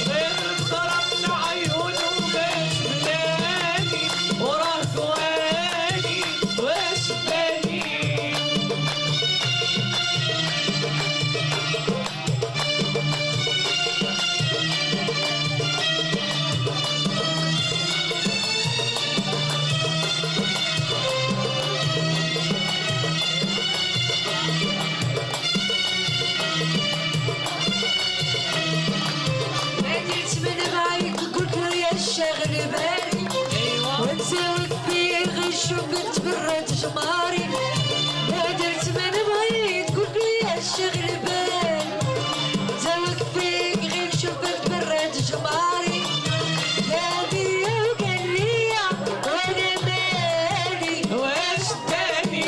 غير ضربنا عيونه بس بلاني وراه جواني واسباني شاغل بالي ونساوي فيه غش وبنت برات جماري ما درت ما نبغي تقول لي شاغل بالي نساوي فيه غش وبنت برات جماري نادي وقال لي وانا مالي واش تاني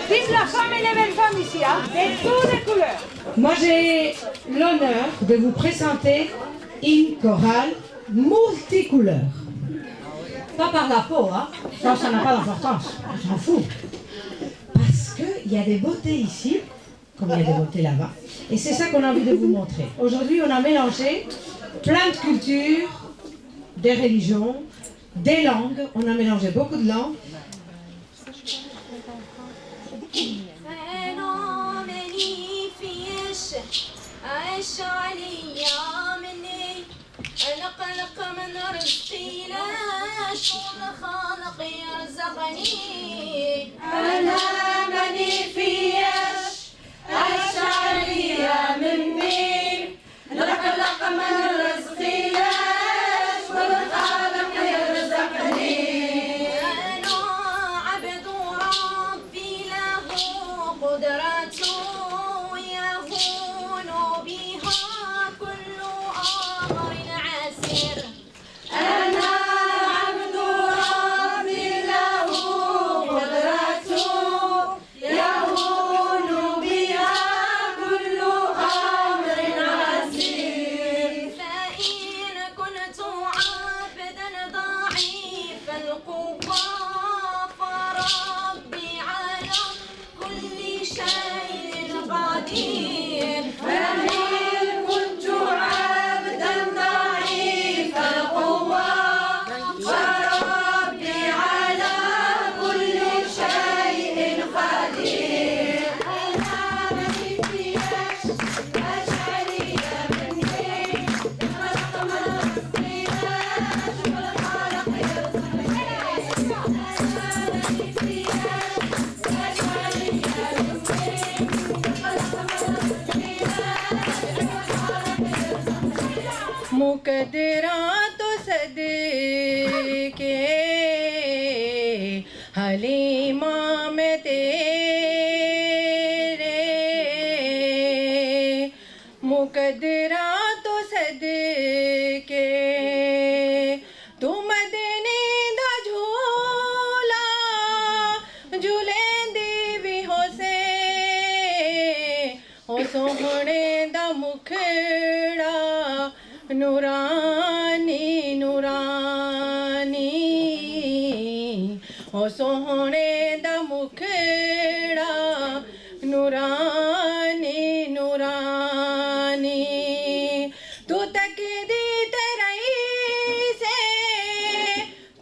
Vive la femme et les belles femmes ici, hein, de toutes les couleurs. Moi, j'ai l'honneur de vous présenter une chorale multicouleur. Pas par la peau, hein. Ça n'a pas d'importance. On s'en fout. Parce qu'il y a des beautés ici, comme il y a des beautés là-bas. Et c'est ça qu'on a envie de vous montrer. Aujourd'hui, on a mélangé plein de cultures, des religions, des langues. On a mélangé beaucoup de langues. عيش عليا مني أنا قلق من رزقي لاش والخالق يرزقني أنا ماني فياش عيش عليا مني أنا قلق من رزقي لاش والخالق يرزقني أنا عبد ربي له قدرته मुकदरा तो सदके हलीमा में तेरे मुकदरा तो सदके तुम देने दा झूला झूले देवी हो से हो सोहने दा मुखड़ा नूरानी नूरानी ओ सोहने दा मुखड़ा नूरानी नूरानी तू तक दी तरई से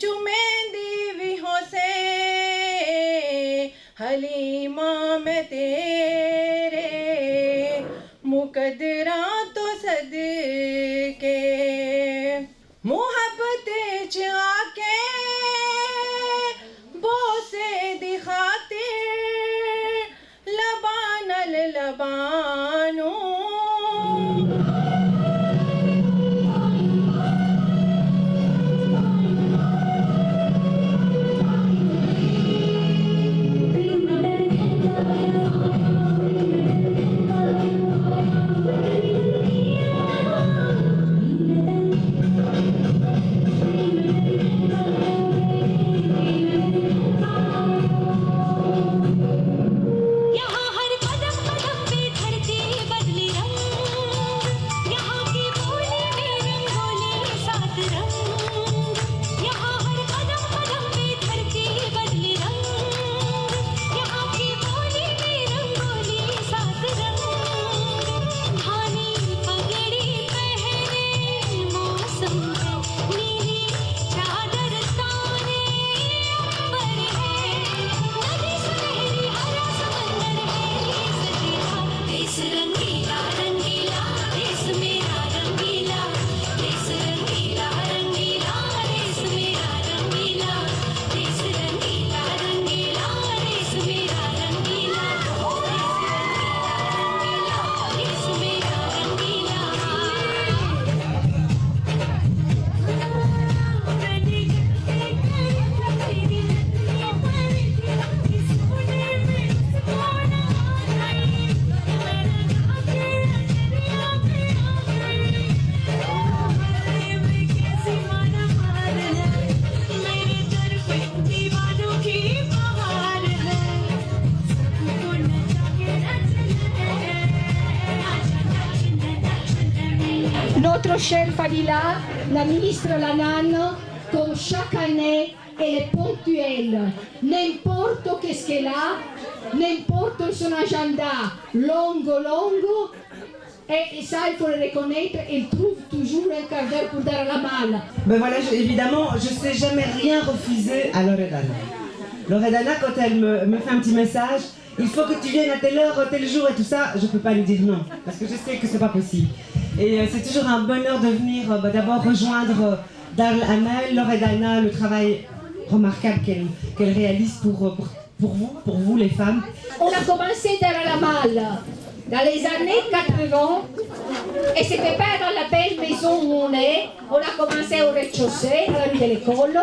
चुमेंदी भी हो से हलीमा में तेरे मुकदरा तो सदके मोहब्बत च आके बोसे दिखाते लबानल लबानो notre chère Fadila, la ministre Lanane, comme chaque année, elle est ponctuelle. N'importe qu'est-ce qu'elle a, n'importe son agenda long, et ça, il faut le reconnaître, elle trouve toujours un quart d'heure pour Dar al-Amal. Ben voilà, évidemment, je ne sais jamais rien refuser à Loredana. Loredana, quand elle me fait un petit message, il faut que tu viennes à telle heure, tel jour et tout ça, je ne peux pas lui dire non, parce que je sais que c'est pas possible. Et c'est toujours un bonheur de venir d'abord rejoindre Dar al-Amal, Loredana, le travail remarquable qu'elle réalise pour vous les femmes. On a commencé Dar al-Amal dans les années 80, et c'était pas dans la belle maison où on est. On a commencé au rez-de-chaussée, à la rue de l'école.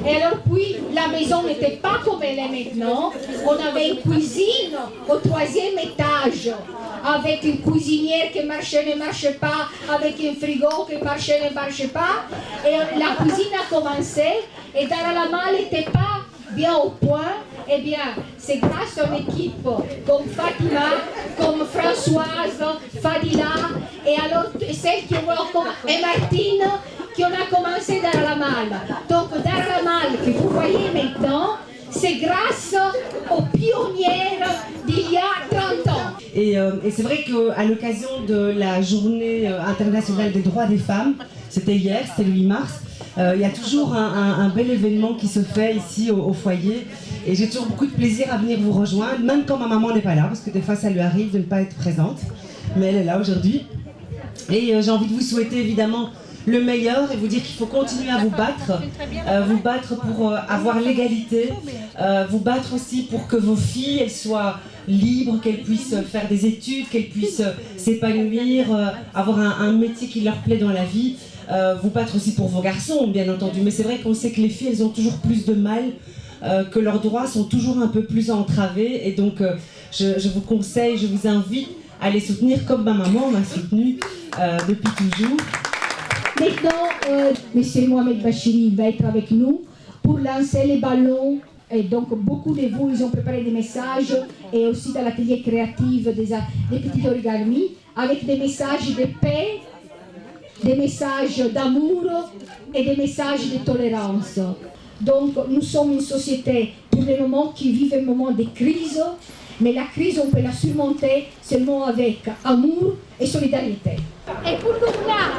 Et alors puis, la maison n'était pas comme elle est maintenant. On avait une cuisine au 3e étage, avec une cuisinière qui marchait, ne marchait pas, avec un frigo qui marchait, ne marchait pas. Et la cuisine a commencé, et Dar al-Amal n'était pas bien au point. Eh bien, c'est grâce à une équipe comme Fatima, comme Françoise, Fadila, et alors celle qui et Martine, qui ont commencé Dar al-Amal. Donc Dar al-Amal que vous voyez maintenant, c'est grâce aux pionnières d'il y a 30 ans. Et c'est vrai qu'à l'occasion de la journée internationale des droits des femmes, c'était hier, c'était le 8 mars, il y a toujours un bel événement qui se fait ici au foyer. Et j'ai toujours beaucoup de plaisir à venir vous rejoindre, même quand ma maman n'est pas là, parce que des fois ça lui arrive de ne pas être présente. Mais elle est là aujourd'hui. Et j'ai envie de vous souhaiter évidemment le meilleur et vous dire qu'il faut continuer à vous battre pour avoir l'égalité, vous battre aussi pour que vos filles elles soient libres, qu'elles puissent faire des études, qu'elles puissent s'épanouir, avoir un métier qui leur plaît dans la vie. Vous battre aussi pour vos garçons, bien entendu. Mais c'est vrai qu'on sait que les filles, elles ont toujours plus de mal, que leurs droits sont toujours un peu plus entravés. Et donc, je vous conseille, je vous invite à les soutenir comme ma maman m'a soutenue depuis toujours. Maintenant, M. Mohamed Bachiri va être avec nous pour lancer les ballons. Et donc, beaucoup de vous, ils ont préparé des messages et aussi dans l'atelier créatif des petits origami avec des messages de paix, des messages d'amour et des messages de tolérance. Donc, nous sommes une société, pour le moment, qui vit un moment de crise, mais la crise, on peut la surmonter seulement avec amour et solidarité. Et pour nous là,